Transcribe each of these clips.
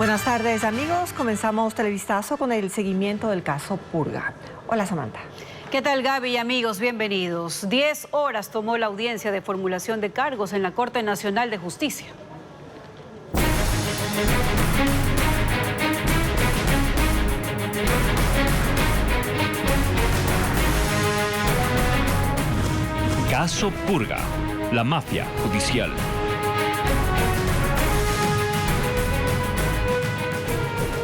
Buenas tardes, amigos. Comenzamos Televistazo con el seguimiento del caso Purga. Hola, Samantha. ¿Qué tal, Gaby y amigos? Bienvenidos. 10 horas tomó la audiencia de formulación de cargos en la Corte Nacional de Justicia. Caso Purga, la mafia judicial.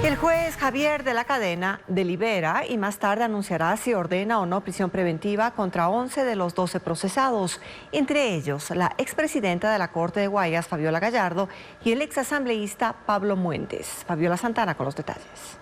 El juez Javier de la Cadena delibera y más tarde anunciará si ordena o no prisión preventiva contra 11 de los 12 procesados, entre ellos la expresidenta de la Corte de Guayas, Fabiola Gallardo, y el exasambleísta Pablo Muentes. Fabiola Santana con los detalles.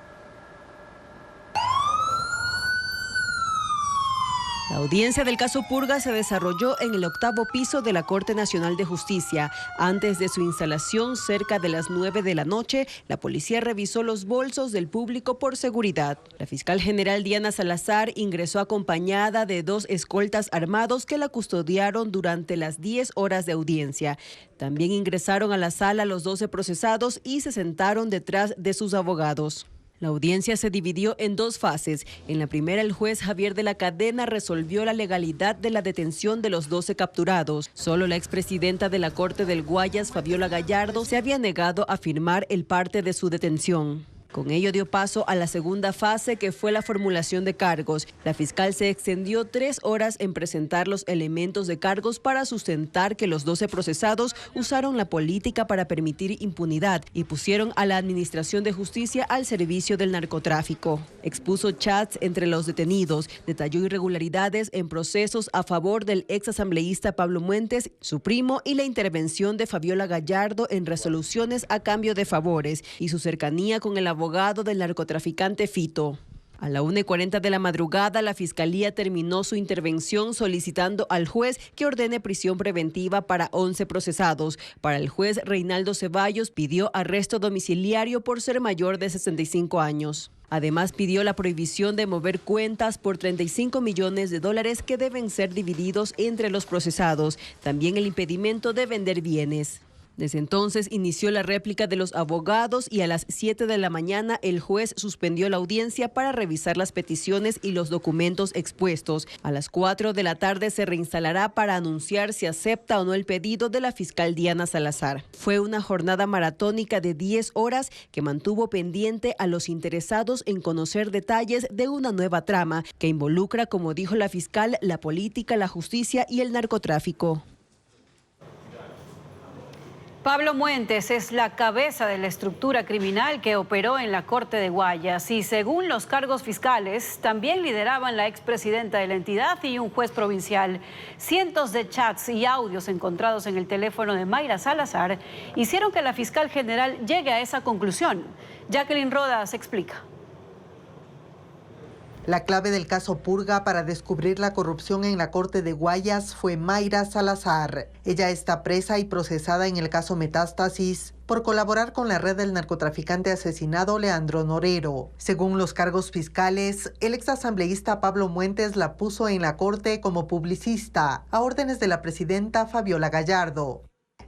La audiencia del caso Purga se desarrolló en el 8º piso de la Corte Nacional de Justicia. Antes de su instalación, cerca de las 9 de la noche, la policía revisó los bolsos del público por seguridad. La fiscal general Diana Salazar ingresó acompañada de 2 escoltas armados que la custodiaron durante las 10 horas de audiencia. También ingresaron a la sala los 12 procesados y se sentaron detrás de sus abogados. La audiencia se dividió en 2 fases. En la primera, el juez Javier de la Cadena resolvió la legalidad de la detención de los 12 capturados. Solo la expresidenta de la Corte del Guayas, Fabiola Gallardo, se había negado a firmar el parte de su detención. Con ello dio paso a la segunda fase, que fue la formulación de cargos. La fiscal se extendió 3 horas en presentar los elementos de cargos para sustentar que los 12 procesados usaron la política para permitir impunidad y pusieron a la Administración de Justicia al servicio del narcotráfico. Expuso chats entre los detenidos, detalló irregularidades en procesos a favor del exasambleísta Pablo Muentes, su primo, y la intervención de Fabiola Gallardo en resoluciones a cambio de favores y su cercanía con el abogado del narcotraficante Fito. A la 1:40 de la madrugada, la Fiscalía terminó su intervención solicitando al juez que ordene prisión preventiva para 11 procesados. Para el juez Reinaldo Ceballos, pidió arresto domiciliario por ser mayor de 65 años. Además, pidió la prohibición de mover cuentas por $35 millones que deben ser divididos entre los procesados. También el impedimento de vender bienes. Desde entonces inició la réplica de los abogados y a las 7 de la mañana el juez suspendió la audiencia para revisar las peticiones y los documentos expuestos. A las 4 de la tarde se reinstalará para anunciar si acepta o no el pedido de la fiscal Diana Salazar. Fue una jornada maratónica de 10 horas que mantuvo pendiente a los interesados en conocer detalles de una nueva trama que involucra, como dijo la fiscal, la política, la justicia y el narcotráfico. Pablo Muentes es la cabeza de la estructura criminal que operó en la Corte de Guayas y, según los cargos fiscales, también lideraban la expresidenta de la entidad y un juez provincial. Cientos de chats y audios encontrados en el teléfono de Mayra Salazar hicieron que la fiscal general llegue a esa conclusión. Jacqueline Rodas explica. La clave del caso Purga para descubrir la corrupción en la Corte de Guayas fue Mayra Salazar. Ella está presa y procesada en el caso Metástasis por colaborar con la red del narcotraficante asesinado Leandro Norero. Según los cargos fiscales, el exasambleísta Pablo Muentes la puso en la corte como publicista, a órdenes de la presidenta Fabiola Gallardo.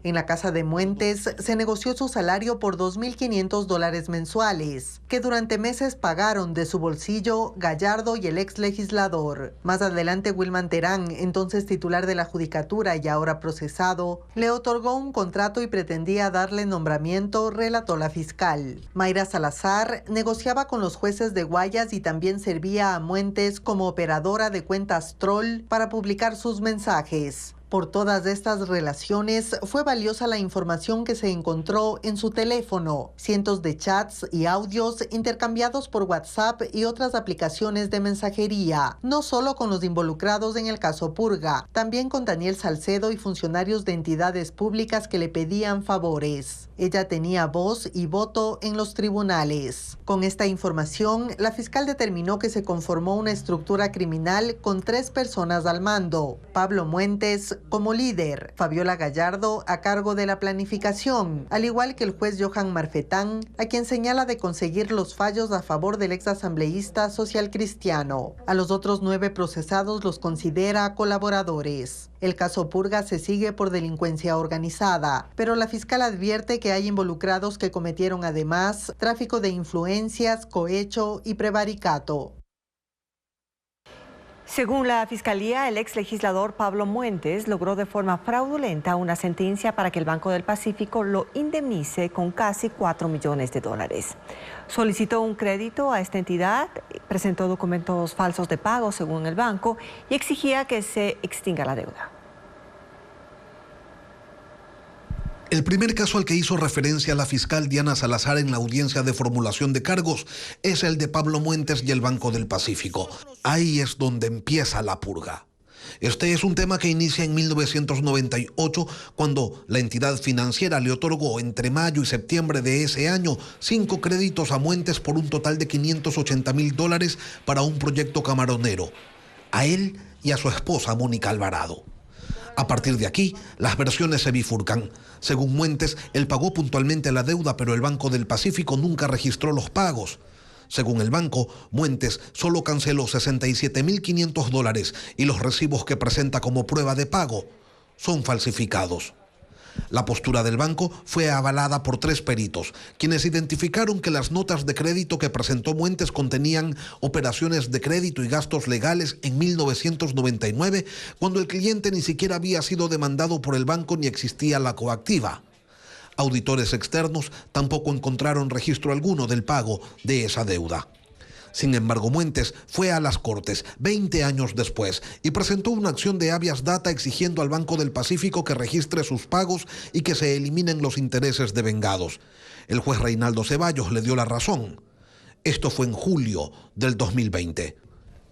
En la casa de Muentes se negoció su salario por $2.500 mensuales, que durante meses pagaron de su bolsillo Gallardo y el ex legislador. Más adelante, Wilman Terán, entonces titular de la Judicatura y ahora procesado, le otorgó un contrato y pretendía darle nombramiento, relató la fiscal. Mayra Salazar negociaba con los jueces de Guayas y también servía a Muentes como operadora de cuentas troll para publicar sus mensajes. Por todas estas relaciones, fue valiosa la información que se encontró en su teléfono, cientos de chats y audios intercambiados por WhatsApp y otras aplicaciones de mensajería, no solo con los involucrados en el caso Purga, también con Daniel Salcedo y funcionarios de entidades públicas que le pedían favores. Ella tenía voz y voto en los tribunales. Con esta información, la fiscal determinó que se conformó una estructura criminal con 3 personas al mando: Pablo Muentes, como líder, Fabiola Gallardo a cargo de la planificación, al igual que el juez Johan Marfetán, a quien señala de conseguir los fallos a favor del exasambleísta social cristiano. A los otros 9 procesados los considera colaboradores. El caso Purga se sigue por delincuencia organizada, pero la fiscal advierte que hay involucrados que cometieron además tráfico de influencias, cohecho y prevaricato. Según la Fiscalía, el ex legislador Pablo Muentes logró de forma fraudulenta una sentencia para que el Banco del Pacífico lo indemnice con casi $4 millones. Solicitó un crédito a esta entidad, presentó documentos falsos de pago según el banco y exigía que se extinga la deuda. El primer caso al que hizo referencia la fiscal Diana Salazar en la audiencia de formulación de cargos es el de Pablo Muentes y el Banco del Pacífico. Ahí es donde empieza la purga. Este es un tema que inicia en 1998, cuando la entidad financiera le otorgó entre mayo y septiembre de ese año 5 créditos a Muentes por un total de $580,000 para un proyecto camaronero, a él y a su esposa Mónica Alvarado. A partir de aquí, las versiones se bifurcan. Según Muentes, él pagó puntualmente la deuda, pero el Banco del Pacífico nunca registró los pagos. Según el banco, Muentes solo canceló $67,500 y los recibos que presenta como prueba de pago son falsificados. La postura del banco fue avalada por 3 peritos, quienes identificaron que las notas de crédito que presentó Muentes contenían operaciones de crédito y gastos legales en 1999, cuando el cliente ni siquiera había sido demandado por el banco ni existía la coactiva. Auditores externos tampoco encontraron registro alguno del pago de esa deuda. Sin embargo, Muentes fue a las Cortes 20 años después y presentó una acción de habeas data exigiendo al Banco del Pacífico que registre sus pagos y que se eliminen los intereses devengados. El juez Reinaldo Ceballos le dio la razón. Esto fue en julio del 2020.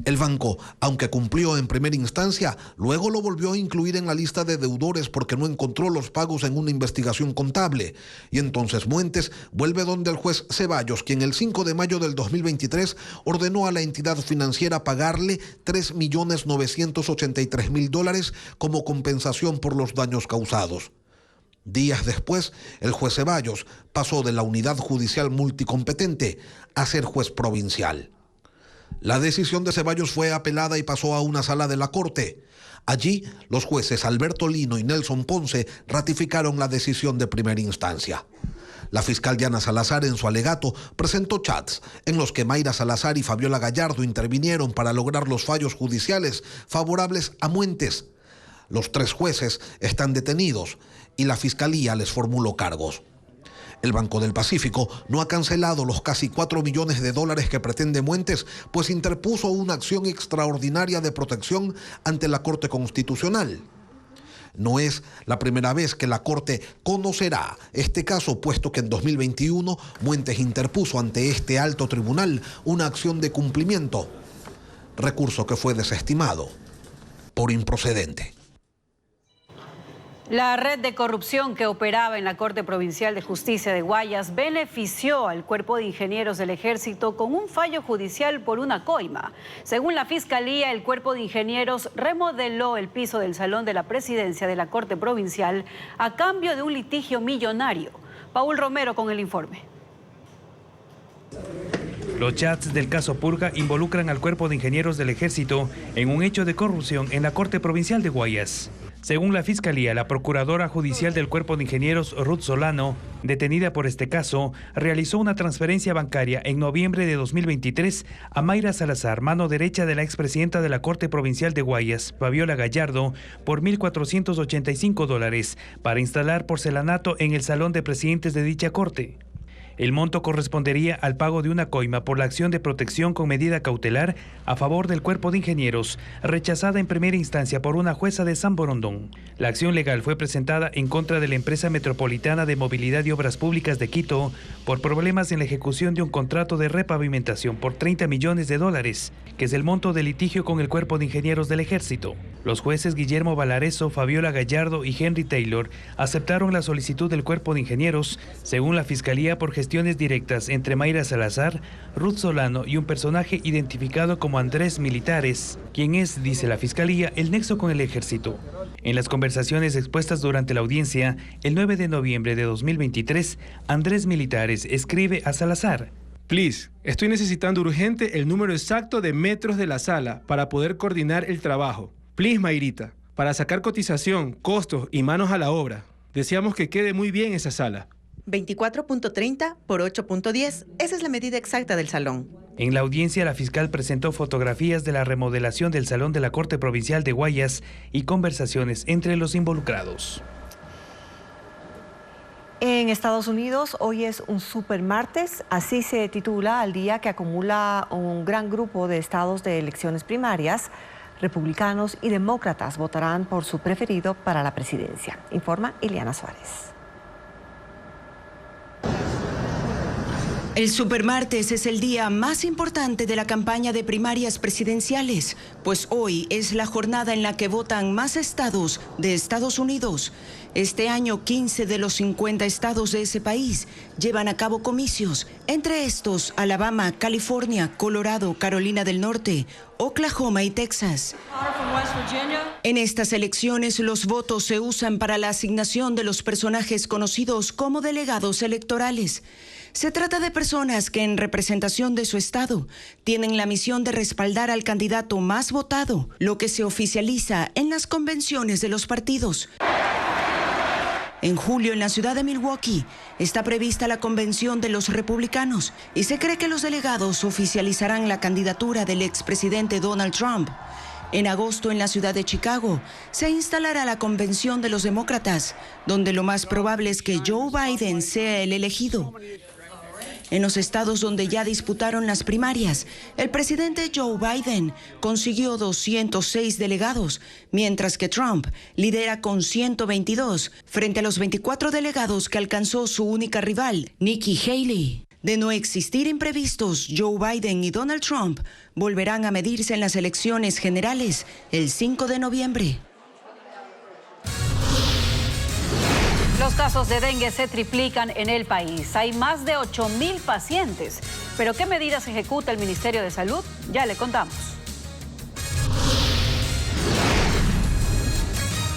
El banco, aunque cumplió en primera instancia, luego lo volvió a incluir en la lista de deudores porque no encontró los pagos en una investigación contable. Y entonces Muentes vuelve donde el juez Ceballos, quien el 5 de mayo del 2023 ordenó a la entidad financiera pagarle $3,983,000 como compensación por los daños causados. Días después, el juez Ceballos pasó de la unidad judicial multicompetente a ser juez provincial. La decisión de Ceballos fue apelada y pasó a una sala de la Corte. Allí, los jueces Alberto Lino y Nelson Ponce ratificaron la decisión de primera instancia. La fiscal Diana Salazar, en su alegato, presentó chats en los que Mayra Salazar y Fabiola Gallardo intervinieron para lograr los fallos judiciales favorables a Muentes. Los 3 jueces están detenidos y la fiscalía les formuló cargos. El Banco del Pacífico no ha cancelado los casi $4 millones que pretende Muentes, pues interpuso una acción extraordinaria de protección ante la Corte Constitucional. No es la primera vez que la Corte conocerá este caso, puesto que en 2021 Muentes interpuso ante este alto tribunal una acción de cumplimiento, recurso que fue desestimado por improcedente. La red de corrupción que operaba en la Corte Provincial de Justicia de Guayas benefició al Cuerpo de Ingenieros del Ejército con un fallo judicial por una coima. Según la Fiscalía, el Cuerpo de Ingenieros remodeló el piso del Salón de la Presidencia de la Corte Provincial a cambio de un litigio millonario. Paul Romero con el informe. Los chats del caso Purga involucran al Cuerpo de Ingenieros del Ejército en un hecho de corrupción en la Corte Provincial de Guayas. Según la Fiscalía, la Procuradora Judicial del Cuerpo de Ingenieros, Ruth Solano, detenida por este caso, realizó una transferencia bancaria en noviembre de 2023 a Mayra Salazar, mano derecha de la expresidenta de la Corte Provincial de Guayas, Fabiola Gallardo, por $1,485 para instalar porcelanato en el Salón de Presidentes de dicha Corte. El monto correspondería al pago de una coima por la acción de protección con medida cautelar a favor del Cuerpo de Ingenieros, rechazada en primera instancia por una jueza de San Borondón. La acción legal fue presentada en contra de la Empresa Metropolitana de Movilidad y Obras Públicas de Quito por problemas en la ejecución de un contrato de repavimentación por $30 millones, que es el monto del litigio con el Cuerpo de Ingenieros del Ejército. Los jueces Guillermo Valareso, Fabiola Gallardo y Henry Taylor aceptaron la solicitud del Cuerpo de Ingenieros, según la Fiscalía, por gestiones directas entre Mayra Salazar, Ruth Solano y un personaje identificado como Andrés Militares, quien es, dice la Fiscalía, el nexo con el Ejército. En las conversaciones expuestas durante la audiencia, el 9 de noviembre de 2023, Andrés Militares escribe a Salazar: Please, estoy necesitando urgente el número exacto de metros de la sala para poder coordinar el trabajo. Please, Mayrita, para sacar cotización, costos y manos a la obra. Deseamos que quede muy bien esa sala. 24.30 por 8.10, esa es la medida exacta del salón. En la audiencia, la fiscal presentó fotografías de la remodelación del Salón de la Corte Provincial de Guayas y conversaciones entre los involucrados. En Estados Unidos, hoy es un supermartes, así se titula al día que acumula un gran grupo de estados de elecciones primarias. Republicanos y demócratas votarán por su preferido para la presidencia, informa Ileana Suárez. El supermartes es el día más importante de la campaña de primarias presidenciales, pues hoy es la jornada en la que votan más estados de Estados Unidos. Este año, 15 de los 50 estados de ese país llevan a cabo comicios, entre estos Alabama, California, Colorado, Carolina del Norte, Oklahoma y Texas. En estas elecciones, los votos se usan para la asignación de los personajes conocidos como delegados electorales. Se trata de personas que, en representación de su estado, tienen la misión de respaldar al candidato más votado, lo que se oficializa en las convenciones de los partidos. En julio, en la ciudad de Milwaukee, está prevista la convención de los republicanos y se cree que los delegados oficializarán la candidatura del expresidente Donald Trump. En agosto, en la ciudad de Chicago, se instalará la convención de los demócratas, donde lo más probable es que Joe Biden sea el elegido. En los estados donde ya disputaron las primarias, el presidente Joe Biden consiguió 206 delegados, mientras que Trump lidera con 122 frente a los 24 delegados que alcanzó su única rival, Nikki Haley. De no existir imprevistos, Joe Biden y Donald Trump volverán a medirse en las elecciones generales el 5 de noviembre. Los casos de dengue se triplican en el país. Hay más de 8.000 pacientes. ¿Pero qué medidas ejecuta el Ministerio de Salud? Ya le contamos.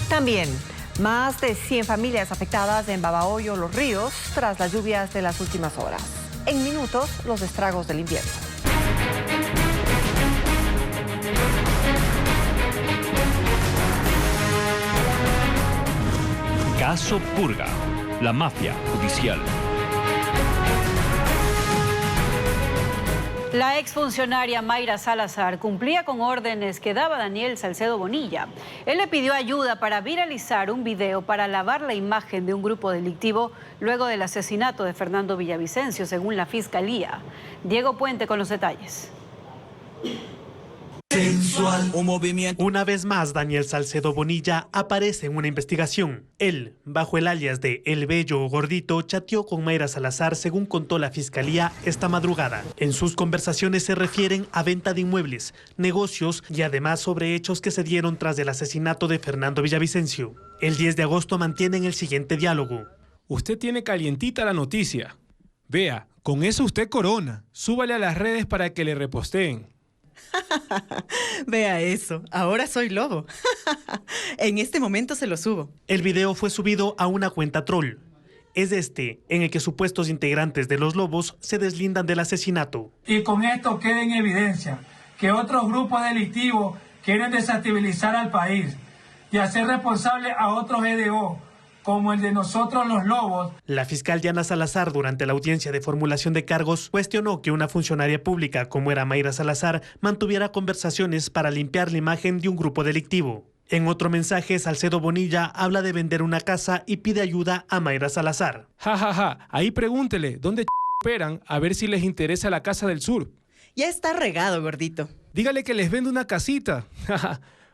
También, más de 100 familias afectadas en Babahoyo, Los Ríos, tras las lluvias de las últimas horas. En minutos, los estragos del invierno. Caso Purga, la mafia judicial. La exfuncionaria Mayra Salazar cumplía con órdenes que daba Daniel Salcedo Bonilla. Él le pidió ayuda para viralizar un video para lavar la imagen de un grupo delictivo luego del asesinato de Fernando Villavicencio, según la Fiscalía. Diego Puente con los detalles. Sensual. Un movimiento. Una vez más, Daniel Salcedo Bonilla aparece en una investigación. Él, bajo el alias de El Bello o Gordito, chateó con Mayra Salazar, según contó la Fiscalía esta madrugada. En sus conversaciones se refieren a venta de inmuebles, negocios y además sobre hechos que se dieron tras el asesinato de Fernando Villavicencio. El 10 de agosto mantienen el siguiente diálogo. Usted tiene calientita la noticia. Vea, con eso usted corona. Súbale a las redes para que le reposteen. Vea eso, ahora soy lobo. En este momento se lo subo. El video fue subido a una cuenta troll. Es en el que supuestos integrantes de los Lobos se deslindan del asesinato. Y con esto queda en evidencia que otros grupos delictivos quieren desestabilizar al país y hacer responsable a otros EDO, como el de nosotros los Lobos. La fiscal Diana Salazar, durante la audiencia de formulación de cargos, cuestionó que una funcionaria pública como era Mayra Salazar mantuviera conversaciones para limpiar la imagen de un grupo delictivo. En otro mensaje, Salcedo Bonilla habla de vender una casa y pide ayuda a Mayra Salazar. Ahí pregúntele dónde operan a ver si les interesa la Casa del Sur. Ya está regado, gordito. Dígale que les vende una casita.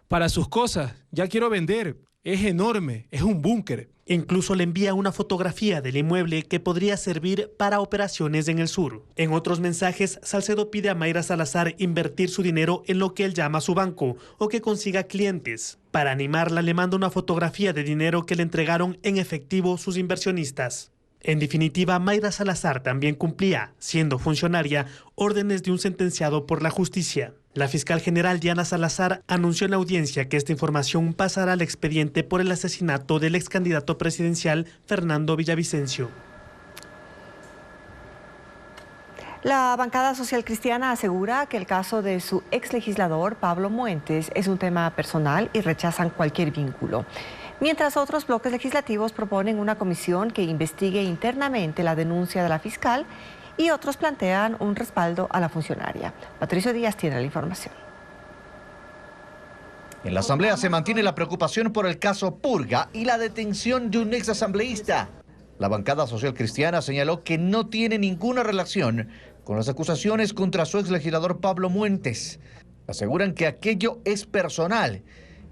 Para sus cosas, ya quiero vender. Es enorme, es un búnker. Incluso le envía una fotografía del inmueble que podría servir para operaciones en el sur. En otros mensajes, Salcedo pide a Mayra Salazar invertir su dinero en lo que él llama su banco o que consiga clientes. Para animarla, le manda una fotografía de dinero que le entregaron en efectivo sus inversionistas. En definitiva, Mayra Salazar también cumplía, siendo funcionaria, órdenes de un sentenciado por la justicia. La fiscal general Diana Salazar anunció en la audiencia que esta información pasará al expediente por el asesinato del ex candidato presidencial Fernando Villavicencio. La bancada social cristiana asegura que el caso de su ex legislador Pablo Muentes es un tema personal y rechazan cualquier vínculo. Mientras otros bloques legislativos proponen una comisión que investigue internamente la denuncia de la fiscal y otros plantean un respaldo a la funcionaria. Patricio Díaz tiene la información. En la Asamblea se mantiene la preocupación por el caso Purga y la detención de un ex asambleísta. La bancada social cristiana señaló que no tiene ninguna relación con las acusaciones contra su ex legislador Pablo Muentes. Aseguran que aquello es personal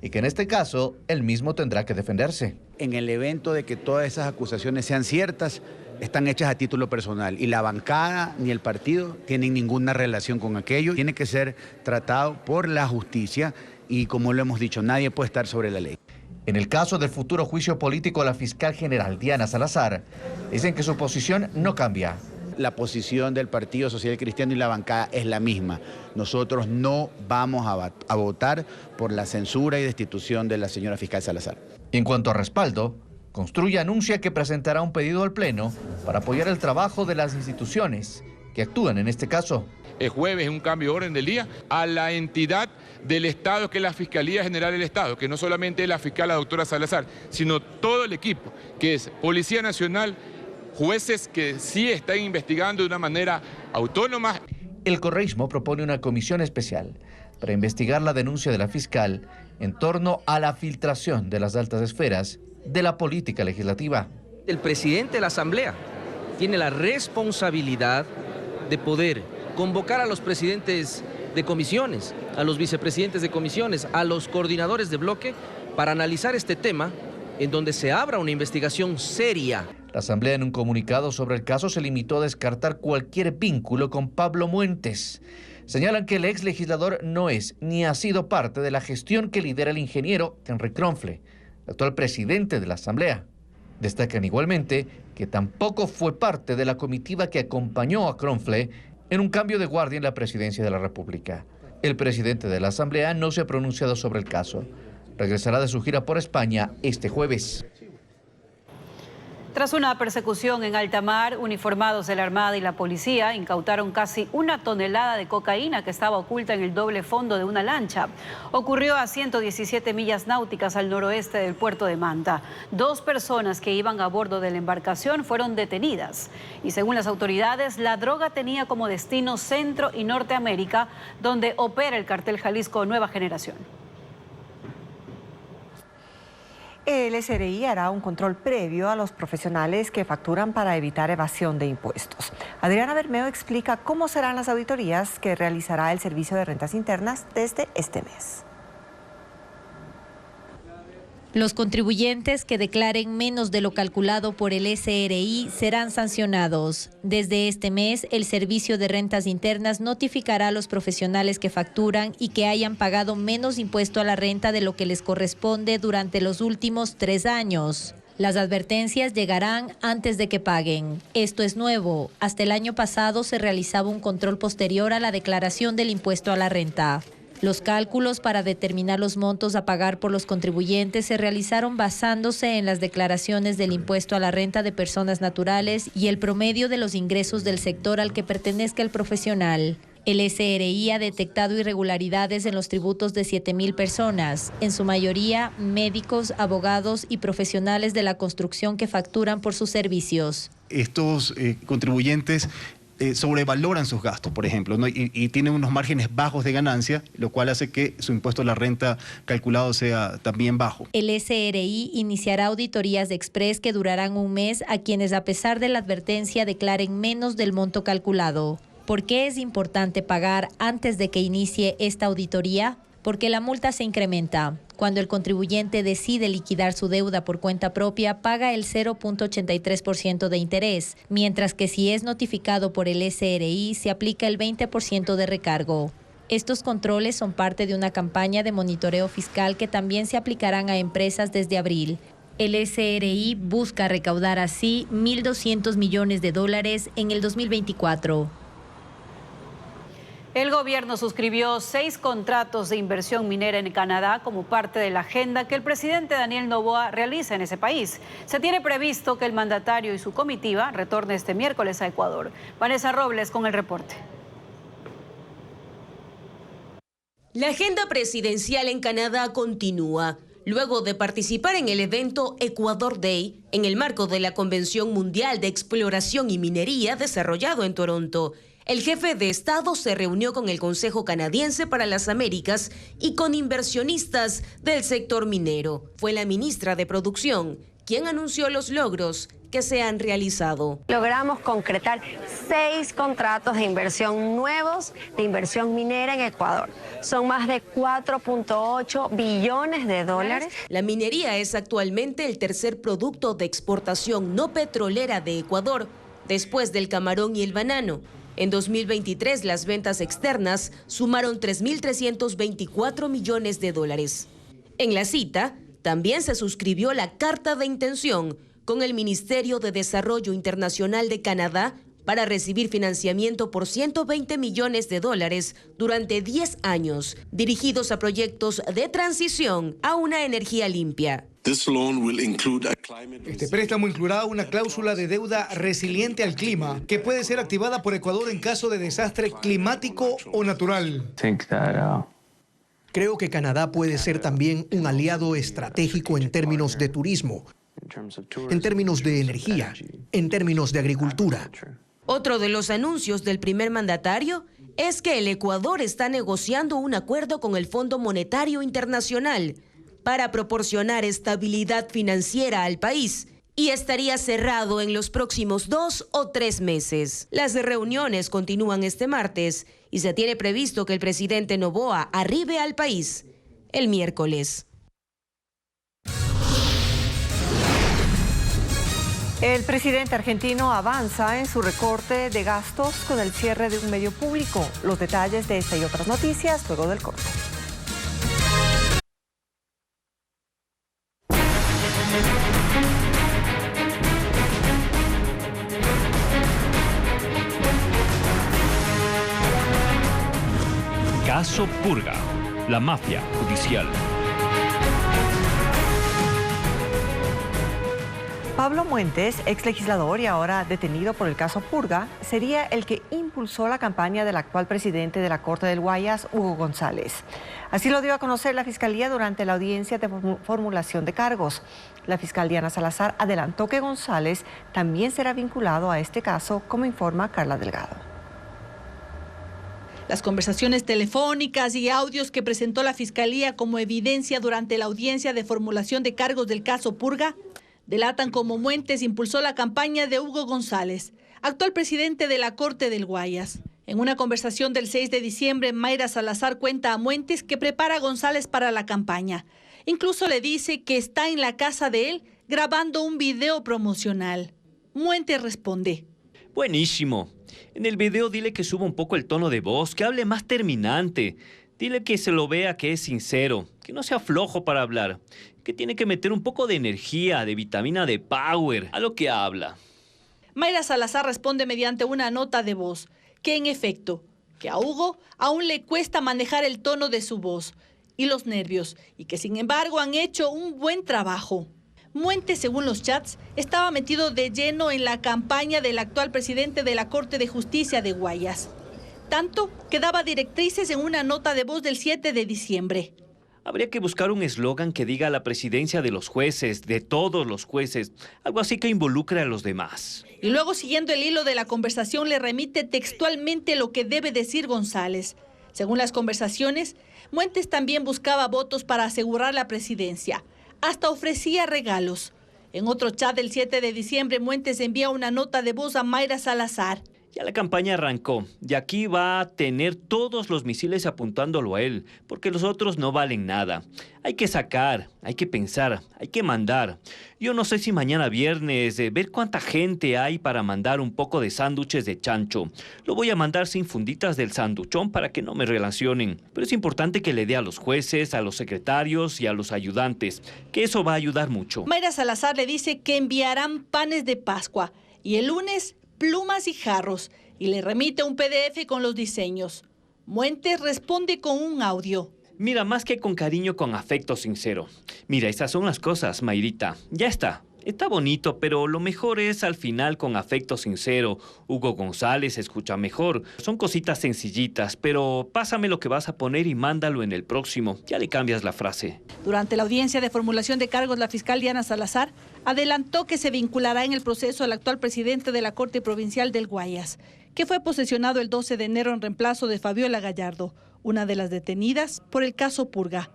y que en este caso él mismo tendrá que defenderse. En el evento de que todas esas acusaciones sean ciertas, están hechas a título personal y la bancada ni el partido tienen ninguna relación con aquello. Tiene que ser tratado por la justicia y, como lo hemos dicho, nadie puede estar sobre la ley. En el caso del futuro juicio político a la fiscal general Diana Salazar, dicen que su posición no cambia. La posición del Partido Social Cristiano y la bancada es la misma. Nosotros no vamos a votar por la censura y destitución de la señora fiscal Salazar. En cuanto a respaldo, Construye anuncia que presentará un pedido al Pleno para apoyar el trabajo de las instituciones que actúan en este caso. El jueves, un cambio de orden del día, a la entidad del Estado, que es la Fiscalía General del Estado, que no solamente es la fiscal, la doctora Salazar, sino todo el equipo, que es Policía Nacional, jueces que sí están investigando de una manera autónoma. El correísmo propone una comisión especial para investigar la denuncia de la fiscal en torno a la filtración de las altas esferas de la política legislativa. El presidente de la Asamblea tiene la responsabilidad de poder convocar a los presidentes de comisiones, a los vicepresidentes de comisiones, a los coordinadores de bloque para analizar este tema en donde se abra una investigación seria. La Asamblea, en un comunicado sobre el caso, se limitó a descartar cualquier vínculo con Pablo Muentes. Señalan que el ex legislador no es ni ha sido parte de la gestión que lidera el ingeniero Henry Kronfle, el actual presidente de la Asamblea. Destacan igualmente que tampoco fue parte de la comitiva que acompañó a Kronfle en un cambio de guardia en la presidencia de la República. El presidente de la Asamblea no se ha pronunciado sobre el caso. Regresará de su gira por España este jueves. Tras una persecución en alta mar, uniformados de la Armada y la policía incautaron casi 1 tonelada de cocaína que estaba oculta en el doble fondo de una lancha. Ocurrió a 117 millas náuticas al noroeste del puerto de Manta. 2 personas que iban a bordo de la embarcación fueron detenidas. Y según las autoridades, la droga tenía como destino Centro y Norteamérica, donde opera el cartel Jalisco Nueva Generación. El SRI hará un control previo a los profesionales que facturan para evitar evasión de impuestos. Adriana Bermeo explica cómo serán las auditorías que realizará el Servicio de Rentas Internas desde este mes. Los contribuyentes que declaren menos de lo calculado por el SRI serán sancionados. Desde este mes, el Servicio de Rentas Internas notificará a los profesionales que facturan y que hayan pagado menos impuesto a la renta de lo que les corresponde durante los últimos 3 años. Las advertencias llegarán antes de que paguen. Esto es nuevo. Hasta el año pasado se realizaba un control posterior a la declaración del impuesto a la renta. Los cálculos para determinar los montos a pagar por los contribuyentes se realizaron basándose en las declaraciones del impuesto a la renta de personas naturales y el promedio de los ingresos del sector al que pertenezca el profesional. El SRI ha detectado irregularidades en los tributos de 7,000 personas, en su mayoría médicos, abogados y profesionales de la construcción que facturan por sus servicios. Estos contribuyentes sobrevaloran sus gastos, por ejemplo, ¿no? y tienen unos márgenes bajos de ganancia, lo cual hace que su impuesto a la renta calculado sea también bajo. El SRI iniciará auditorías de express que durarán un mes a quienes, a pesar de la advertencia, declaren menos del monto calculado. ¿Por qué es importante pagar antes de que inicie esta auditoría? Porque la multa se incrementa. Cuando el contribuyente decide liquidar su deuda por cuenta propia, paga el 0.83% de interés, mientras que si es notificado por el SRI, se aplica el 20% de recargo. Estos controles son parte de una campaña de monitoreo fiscal que también se aplicarán a empresas desde abril. El SRI busca recaudar así $1.200 millones en el 2024. El gobierno suscribió 6 contratos de inversión minera en Canadá como parte de la agenda que el presidente Daniel Noboa realiza en ese país. Se tiene previsto que el mandatario y su comitiva retorne este miércoles a Ecuador. Vanessa Robles con el reporte. La agenda presidencial en Canadá continúa. Luego de participar en el evento Ecuador Day, en el marco de la Convención Mundial de Exploración y Minería desarrollado en Toronto, el jefe de Estado se reunió con el Consejo Canadiense para las Américas y con inversionistas del sector minero. Fue la ministra de Producción quien anunció los logros que se han realizado. Logramos concretar 6 contratos de inversión nuevos de inversión minera en Ecuador. Son más de 4.8 billones de dólares. La minería es actualmente el tercer producto de exportación no petrolera de Ecuador, después del camarón y el banano. En 2023, las ventas externas sumaron 3.324 millones de dólares. En la cita, también se suscribió la Carta de Intención con el Ministerio de Desarrollo Internacional de Canadá para recibir financiamiento por 120 millones de dólares durante 10 años, dirigidos a proyectos de transición a una energía limpia. Este préstamo incluirá una cláusula de deuda resiliente al clima que puede ser activada por Ecuador en caso de desastre climático o natural. Creo que Canadá puede ser también un aliado estratégico en términos de turismo, en términos de energía, en términos de agricultura. Otro de los anuncios del primer mandatario es que el Ecuador está negociando un acuerdo con el Fondo Monetario Internacional para proporcionar estabilidad financiera al país y estaría cerrado en los próximos 2 o 3 meses. Las reuniones continúan este martes y se tiene previsto que el presidente Noboa arribe al país el miércoles. El presidente argentino avanza en su recorte de gastos con el cierre de un medio público. Los detalles de esta y otras noticias luego del corte. Caso Purga, la mafia judicial. Pablo Muentes, ex legislador y ahora detenido por el caso Purga, sería el que impulsó la campaña del actual presidente de la Corte del Guayas, Hugo González. Así lo dio a conocer la Fiscalía durante la audiencia de formulación de cargos. La fiscal Diana Salazar adelantó que González también será vinculado a este caso, como informa Carla Delgado. Las conversaciones telefónicas y audios que presentó la Fiscalía como evidencia durante la audiencia de formulación de cargos del caso Purga delatan cómo Muentes impulsó la campaña de Hugo González, actual presidente de la Corte del Guayas. En una conversación del 6 de diciembre, Mayra Salazar cuenta a Muentes que prepara a González para la campaña. Incluso le dice que está en la casa de él grabando un video promocional. Muentes responde: buenísimo. En el video dile que suba un poco el tono de voz, que hable más terminante. Dile que se lo vea que es sincero, que no sea flojo para hablar, que tiene que meter un poco de energía, de vitamina de power a lo que habla. Mayra Salazar responde mediante una nota de voz, que en efecto, que a Hugo aún le cuesta manejar el tono de su voz y los nervios, y que sin embargo han hecho un buen trabajo. Muentes, según los chats, estaba metido de lleno en la campaña del actual presidente de la Corte de Justicia de Guayas. Tanto que daba directrices en una nota de voz del 7 de diciembre. Habría que buscar un eslogan que diga la presidencia de los jueces, de todos los jueces, algo así que involucre a los demás. Y luego, siguiendo el hilo de la conversación, le remite textualmente lo que debe decir González. Según las conversaciones, Muentes también buscaba votos para asegurar la presidencia. Hasta ofrecía regalos. En otro chat del 7 de diciembre, Muentes envía una nota de voz a Mayra Salazar. Ya la campaña arrancó y aquí va a tener todos los misiles apuntándolo a él, porque los otros no valen nada. Hay que sacar, hay que pensar, hay que mandar. Yo no sé si mañana viernes, ver cuánta gente hay para mandar un poco de sándwiches de chancho. Lo voy a mandar sin funditas del sanduchón para que no me relacionen. Pero es importante que le dé a los jueces, a los secretarios y a los ayudantes, que eso va a ayudar mucho. Mayra Salazar le dice que enviarán panes de Pascua y el lunes plumas y jarros, y le remite un PDF con los diseños. Muentes responde con un audio. Mira, más que con cariño, con afecto sincero. Mira, esas son las cosas, Mayrita. Ya está. Está bonito, pero lo mejor es al final con afecto sincero. Hugo González escucha mejor. Son cositas sencillitas, pero pásame lo que vas a poner y mándalo en el próximo. Ya le cambias la frase. Durante la audiencia de formulación de cargos, la fiscal Diana Salazar adelantó que se vinculará en el proceso al actual presidente de la Corte Provincial del Guayas, que fue posesionado el 12 de enero en reemplazo de Fabiola Gallardo, una de las detenidas por el caso Purga.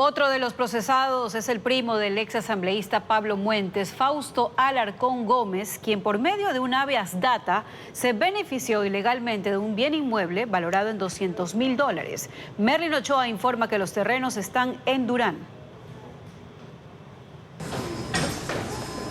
Otro de los procesados es el primo del ex asambleísta Pablo Muentes, Fausto Alarcón Gómez, quien por medio de un habeas data se benefició ilegalmente de un bien inmueble valorado en $200,000. Merlin Ochoa informa que los terrenos están en Durán.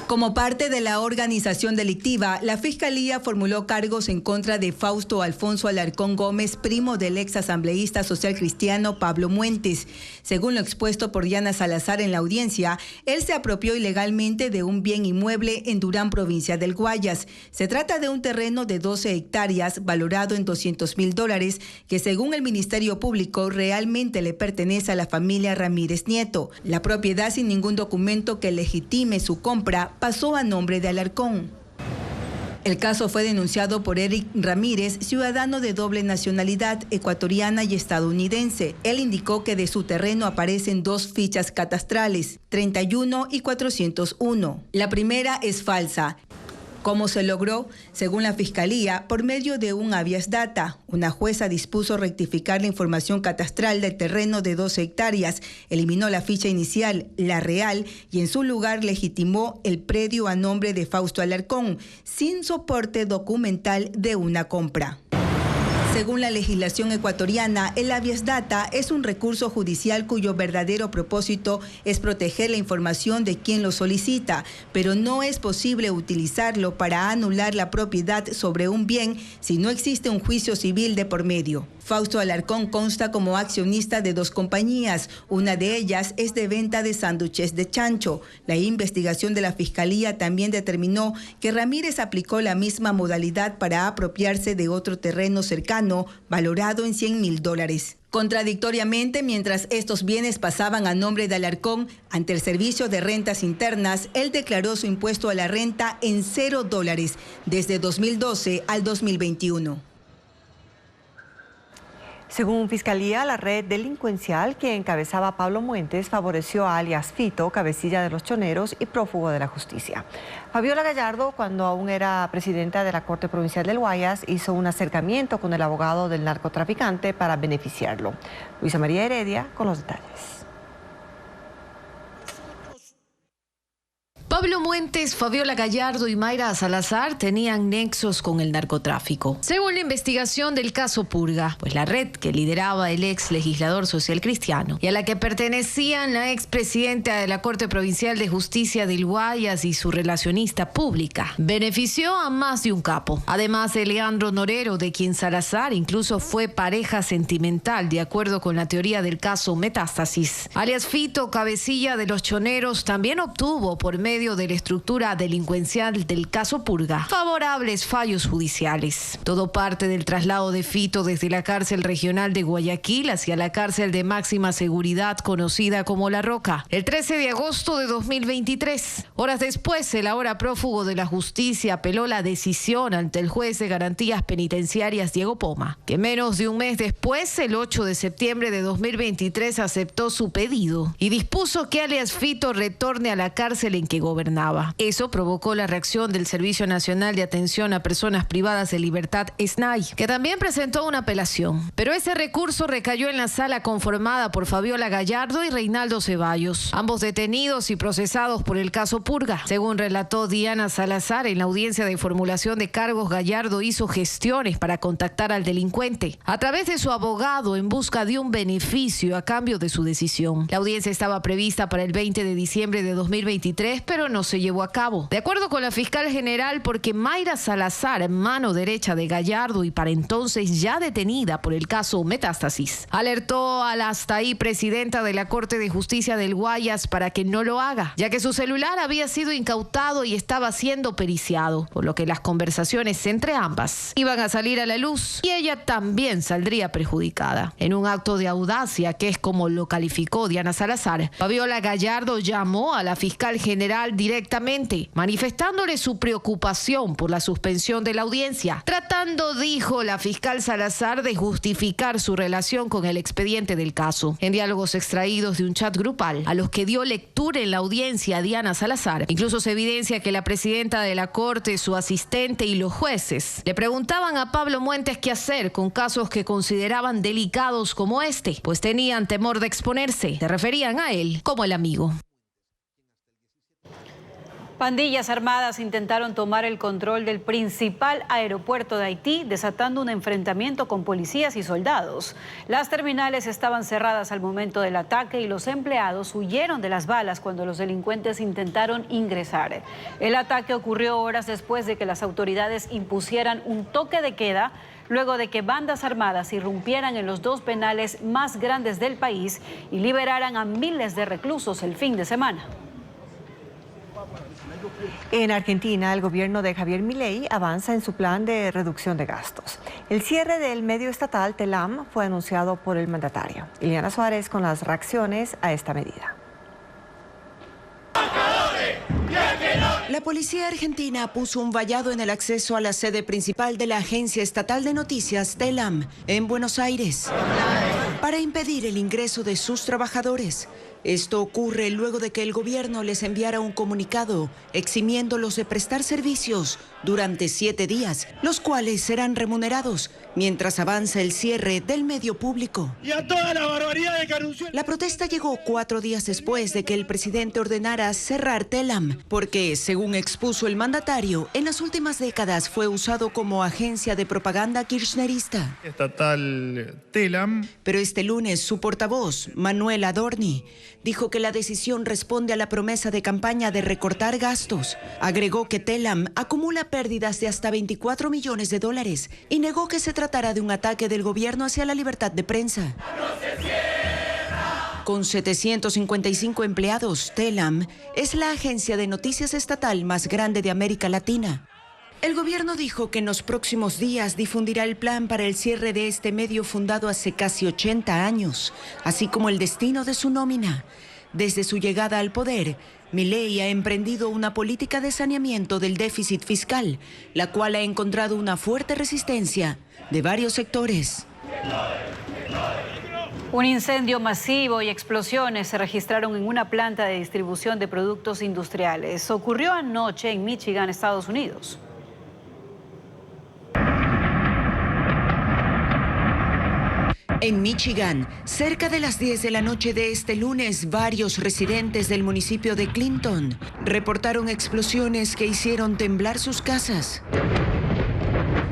Como parte de la organización delictiva, la Fiscalía formuló cargos en contra de Fausto Alfonso Alarcón Gómez, primo del ex asambleísta social cristiano Pablo Muentes. Según lo expuesto por Diana Salazar en la audiencia, él se apropió ilegalmente de un bien inmueble en Durán, provincia del Guayas. Se trata de un terreno de 12 hectáreas valorado en $200,000, que según el Ministerio Público realmente le pertenece a la familia Ramírez Nieto. La propiedad, sin ningún documento que legitime su compra, pasó a nombre de Alarcón. El caso fue denunciado por Eric Ramírez, ciudadano de doble nacionalidad, ecuatoriana y estadounidense. Él indicó que de su terreno aparecen 2 fichas catastrales, 31 y 401. La primera es falsa. ¿Cómo se logró? Según la Fiscalía, por medio de un habeas data. Una jueza dispuso rectificar la información catastral del terreno de 12 hectáreas, eliminó la ficha inicial, la real, y en su lugar legitimó el predio a nombre de Fausto Alarcón, sin soporte documental de una compra. Según la legislación ecuatoriana, el habeas data es un recurso judicial cuyo verdadero propósito es proteger la información de quien lo solicita, pero no es posible utilizarlo para anular la propiedad sobre un bien si no existe un juicio civil de por medio. Fausto Alarcón consta como accionista de 2 compañías, una de ellas es de venta de sándwiches de chancho. La investigación de la Fiscalía también determinó que Ramírez aplicó la misma modalidad para apropiarse de otro terreno cercano, valorado en $100,000. Contradictoriamente, mientras estos bienes pasaban a nombre de Alarcón, ante el Servicio de Rentas Internas, él declaró su impuesto a la renta en $0 desde 2012 al 2021. Según Fiscalía, la red delincuencial que encabezaba Pablo Muentes favoreció a alias Fito, cabecilla de los choneros y prófugo de la justicia. Fabiola Gallardo, cuando aún era presidenta de la Corte Provincial del Guayas, hizo un acercamiento con el abogado del narcotraficante para beneficiarlo. Luisa María Heredia con los detalles. Pablo Muentes, Fabiola Gallardo y Mayra Salazar tenían nexos con el narcotráfico. Según la investigación del caso Purga, pues la red que lideraba el ex legislador social cristiano y a la que pertenecían la expresidenta de la Corte Provincial de Justicia del Guayas y su relacionista pública, benefició a más de un capo. Además de Leandro Norero, de quien Salazar incluso fue pareja sentimental, de acuerdo con la teoría del caso Metástasis. Alias Fito, cabecilla de los choneros, también obtuvo por medio de la estructura delincuencial del caso Purga favorables fallos judiciales. Todo parte del traslado de Fito desde la cárcel regional de Guayaquil hacia la cárcel de máxima seguridad conocida como La Roca, el 13 de agosto de 2023. Horas después, el ahora prófugo de la justicia apeló la decisión ante el juez de garantías penitenciarias Diego Poma, que menos de un mes después, el 8 de septiembre de 2023, aceptó su pedido y dispuso que alias Fito retorne a la cárcel en que gobernaba. Eso provocó la reacción del Servicio Nacional de Atención a Personas Privadas de Libertad, SNAI, que también presentó una apelación. Pero ese recurso recayó en la sala conformada por Fabiola Gallardo y Reinaldo Ceballos, ambos detenidos y procesados por el caso Purga. Según relató Diana Salazar, en la audiencia de formulación de cargos, Gallardo hizo gestiones para contactar al delincuente a través de su abogado en busca de un beneficio a cambio de su decisión. La audiencia estaba prevista para el 20 de diciembre de 2023, pero pero no se llevó a cabo. De acuerdo con la fiscal general, porque Mayra Salazar, mano derecha de Gallardo y para entonces ya detenida por el caso Metástasis, alertó a la hasta ahí presidenta de la Corte de Justicia del Guayas para que no lo haga, ya que su celular había sido incautado y estaba siendo periciado, por lo que las conversaciones entre ambas iban a salir a la luz y ella también saldría perjudicada. En un acto de audacia, que es como lo calificó Diana Salazar, Fabiola Gallardo llamó a la fiscal general directamente, manifestándole su preocupación por la suspensión de la audiencia, tratando, dijo la fiscal Salazar, de justificar su relación con el expediente del caso. En diálogos extraídos de un chat grupal a los que dio lectura en la audiencia Diana Salazar, incluso se evidencia que la presidenta de la Corte, su asistente y los jueces le preguntaban a Pablo Muentes qué hacer con casos que consideraban delicados como este, pues tenían temor de exponerse. Se referían a él como el amigo. Pandillas armadas intentaron tomar el control del principal aeropuerto de Haití, desatando un enfrentamiento con policías y soldados. Las terminales estaban cerradas al momento del ataque y los empleados huyeron de las balas cuando los delincuentes intentaron ingresar. El ataque ocurrió horas después de que las autoridades impusieran un toque de queda, luego de que bandas armadas irrumpieran en los dos penales más grandes del país y liberaran a miles de reclusos el fin de semana. En Argentina, el gobierno de Javier Milei avanza en su plan de reducción de gastos. El cierre del medio estatal Telam fue anunciado por el mandatario. Ileana Suárez con las reacciones a esta medida. La policía argentina puso un vallado en el acceso a la sede principal de la agencia estatal de noticias Telam en Buenos Aires para impedir el ingreso de sus trabajadores. Esto ocurre luego de que el gobierno les enviara un comunicado eximiéndolos de prestar servicios durante 7 días, los cuales serán remunerados mientras avanza el cierre del medio público. Y a toda la barbaridad de que anunció. La protesta llegó 4 días después de que el presidente ordenara cerrar Telam, porque, según expuso el mandatario, en las últimas décadas fue usado como agencia de propaganda kirchnerista. Estatal Telam. Pero este lunes su portavoz, Manuel Adorni, dijo que la decisión responde a la promesa de campaña de recortar gastos. Agregó que Telam acumula pérdidas de hasta $24 millones y negó que se tratara de un ataque del gobierno hacia la libertad de prensa. Con 755 empleados, Telam es la agencia de noticias estatal más grande de América Latina. El gobierno dijo que en los próximos días difundirá el plan para el cierre de este medio fundado hace casi 80 años, así como el destino de su nómina. Desde su llegada al poder, Milei ha emprendido una política de saneamiento del déficit fiscal, la cual ha encontrado una fuerte resistencia de varios sectores. Un incendio masivo y explosiones se registraron en una planta de distribución de productos industriales. Ocurrió anoche en Michigan, Estados Unidos. En Michigan, cerca de las 10 de la noche de este lunes, varios residentes del municipio de Clinton reportaron explosiones que hicieron temblar sus casas.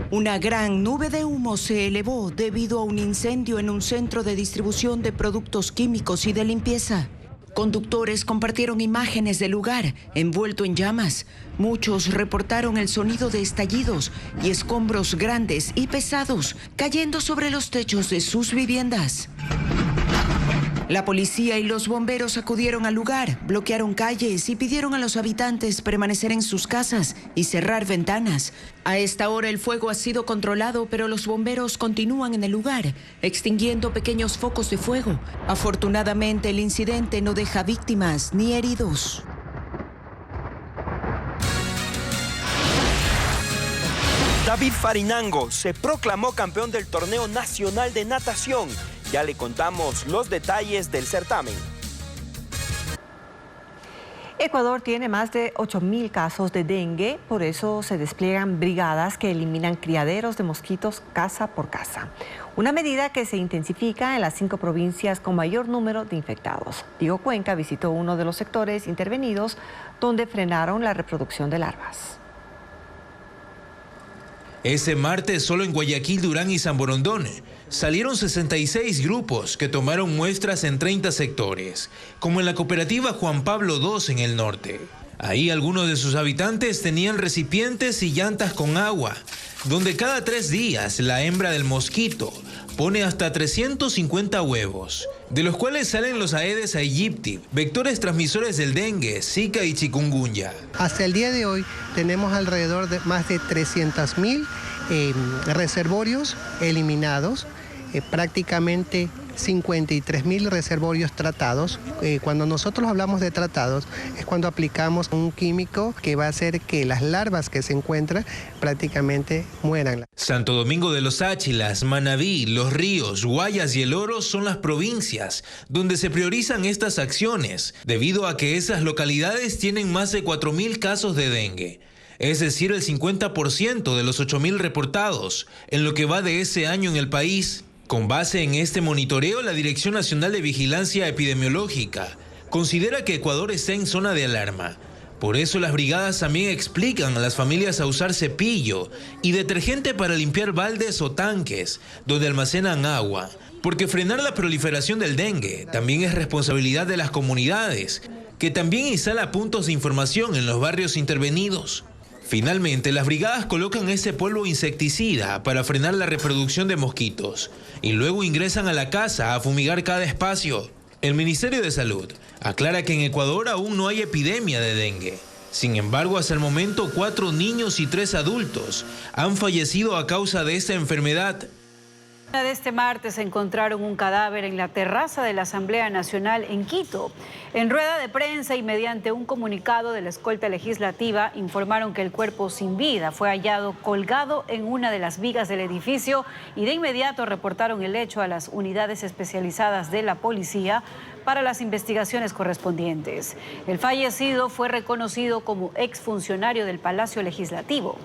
Una gran nube de humo se elevó debido a un incendio en un centro de distribución de productos químicos y de limpieza. Conductores compartieron imágenes del lugar envuelto en llamas. Muchos reportaron el sonido de estallidos y escombros grandes y pesados cayendo sobre los techos de sus viviendas. La policía y los bomberos acudieron al lugar, bloquearon calles y pidieron a los habitantes permanecer en sus casas y cerrar ventanas. A esta hora el fuego ha sido controlado, pero los bomberos continúan en el lugar, extinguiendo pequeños focos de fuego. Afortunadamente, el incidente no deja víctimas ni heridos. David Farinango se proclamó campeón del torneo nacional de natación. Ya le contamos los detalles del certamen. Ecuador tiene más de 8.000 casos de dengue, por eso se despliegan brigadas que eliminan criaderos de mosquitos casa por casa. Una medida que se intensifica en las 5 provincias con mayor número de infectados. Diego Cuenca visitó uno de los sectores intervenidos donde frenaron la reproducción de larvas. Ese martes, solo en Guayaquil, Durán y San Borondón, salieron 66 grupos que tomaron muestras en 30 sectores, como en la cooperativa Juan Pablo II en el norte. Ahí algunos de sus habitantes tenían recipientes y llantas con agua, donde cada 3 días la hembra del mosquito pone hasta 350 huevos, de los cuales salen los Aedes aegypti, vectores transmisores del dengue, zika y chikungunya. Hasta el día de hoy tenemos alrededor de más de 300.000 reservorios eliminados, prácticamente 53.000 reservorios tratados. Cuando nosotros hablamos de tratados es cuando aplicamos un químico que va a hacer que las larvas que se encuentran prácticamente mueran. Santo Domingo de los Áchilas, Manabí, Los Ríos, Guayas y El Oro son las provincias donde se priorizan estas acciones, debido a que esas localidades tienen más de 4.000 casos de dengue. Es decir, el 50% de los 8.000 reportados en lo que va de ese año en el país. Con base en este monitoreo, la Dirección Nacional de Vigilancia Epidemiológica considera que Ecuador está en zona de alarma. Por eso las brigadas también explican a las familias a usar cepillo y detergente para limpiar baldes o tanques donde almacenan agua, porque frenar la proliferación del dengue también es responsabilidad de las comunidades, que también instala puntos de información en los barrios intervenidos. Finalmente, las brigadas colocan ese polvo insecticida para frenar la reproducción de mosquitos y luego ingresan a la casa a fumigar cada espacio. El Ministerio de Salud aclara que en Ecuador aún no hay epidemia de dengue. Sin embargo, hasta el momento 4 niños y 3 adultos han fallecido a causa de esta enfermedad. De este martes encontraron un cadáver en la terraza de la Asamblea Nacional en Quito. En rueda de prensa y mediante un comunicado de la escolta legislativa informaron que el cuerpo sin vida fue hallado colgado en una de las vigas del edificio y de inmediato reportaron el hecho a las unidades especializadas de la policía para las investigaciones correspondientes. El fallecido fue reconocido como exfuncionario del Palacio Legislativo.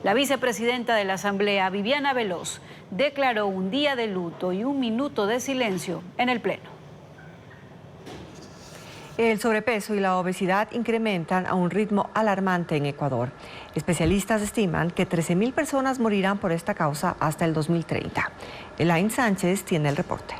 La vicepresidenta de la Asamblea, Viviana Veloz, declaró un día de luto y un minuto de silencio en el Pleno. El sobrepeso y la obesidad incrementan a un ritmo alarmante en Ecuador. Especialistas estiman que 13.000 personas morirán por esta causa hasta el 2030. Elaine Sánchez tiene el reporte.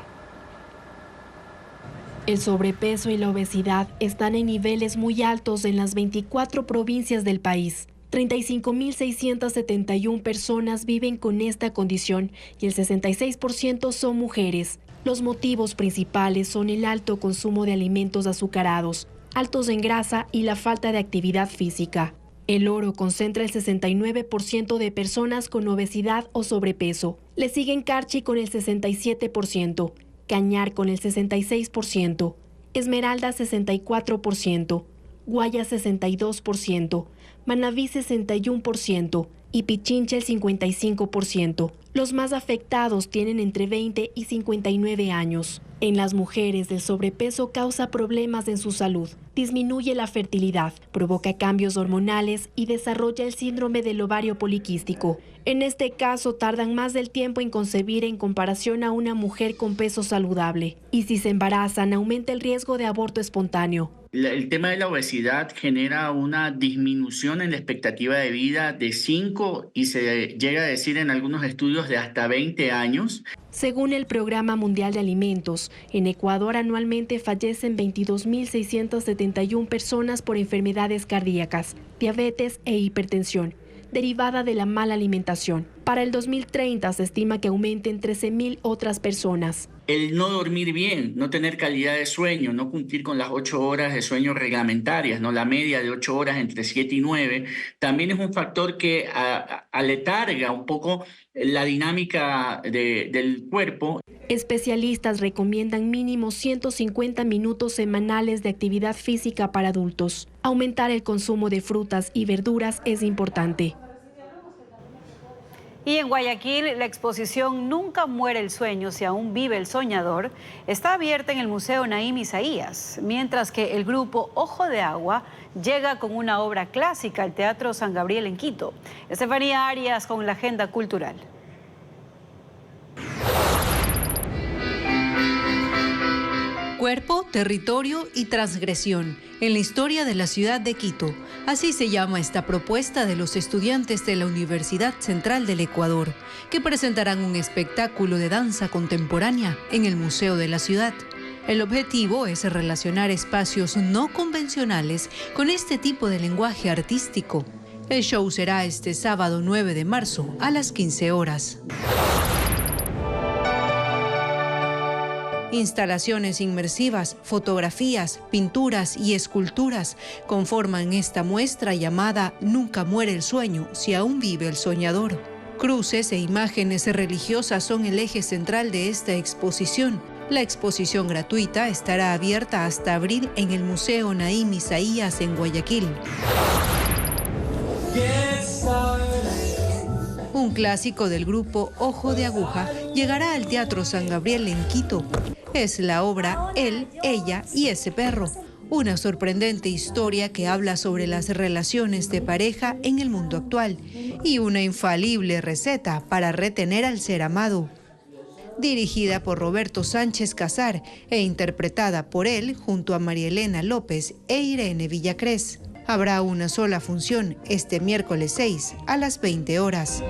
El sobrepeso y la obesidad están en niveles muy altos en las 24 provincias del país. 35.671 personas viven con esta condición y el 66% son mujeres. Los motivos principales son el alto consumo de alimentos azucarados, altos en grasa y la falta de actividad física. El Oro concentra el 69% de personas con obesidad o sobrepeso. Le siguen Carchi con el 67%, Cañar con el 66%, Esmeralda 64%, Guayas 62%, Manabí 61% y Pichincha el 55%. Los más afectados tienen entre 20 y 59 años. En las mujeres, el sobrepeso causa problemas en su salud, disminuye la fertilidad, provoca cambios hormonales y desarrolla el síndrome del ovario poliquístico. En este caso, tardan más del tiempo en concebir en comparación a una mujer con peso saludable. Y si se embarazan, aumenta el riesgo de aborto espontáneo. El tema de la obesidad genera una disminución en la expectativa de vida de 5 y se llega a decir en algunos estudios de hasta 20 años. Según el Programa Mundial de Alimentos, en Ecuador anualmente fallecen 22.671 personas por enfermedades cardíacas, diabetes e hipertensión, derivada de la mala alimentación. Para el 2030 se estima que aumenten 13.000 otras personas. El no dormir bien, no tener calidad de sueño, no cumplir con las 8 horas de sueño reglamentarias, ¿no? La media de 8 horas entre 7 y 9, también es un factor que aletarga un poco la dinámica del cuerpo. Especialistas recomiendan mínimo 150 minutos semanales de actividad física para adultos. Aumentar el consumo de frutas y verduras es importante. Y en Guayaquil, la exposición Nunca muere el sueño si aún vive el soñador está abierta en el Museo Naim Isaías, mientras que el grupo Ojo de Agua llega con una obra clásica al Teatro San Gabriel en Quito. Estefanía Arias con la agenda cultural. Cuerpo, territorio y transgresión en la historia de la ciudad de Quito. Así se llama esta propuesta de los estudiantes de la Universidad Central del Ecuador, que presentarán un espectáculo de danza contemporánea en el Museo de la Ciudad. El objetivo es relacionar espacios no convencionales con este tipo de lenguaje artístico. El show será este sábado 9 de marzo a las 15 horas. Instalaciones inmersivas, fotografías, pinturas y esculturas conforman esta muestra llamada Nunca muere el sueño si aún vive el soñador. Cruces e imágenes religiosas son el eje central de esta exposición. La exposición gratuita estará abierta hasta abril en el Museo Naim Isaías en Guayaquil. Un clásico del grupo Ojo de Aguja llegará al Teatro San Gabriel en Quito. Es la obra Él, Ella y Ese Perro, una sorprendente historia que habla sobre las relaciones de pareja en el mundo actual y una infalible receta para retener al ser amado. Dirigida por Roberto Sánchez Casar e interpretada por él junto a María Elena López e Irene Villacrés. Habrá una sola función este miércoles 6 a las 20 horas.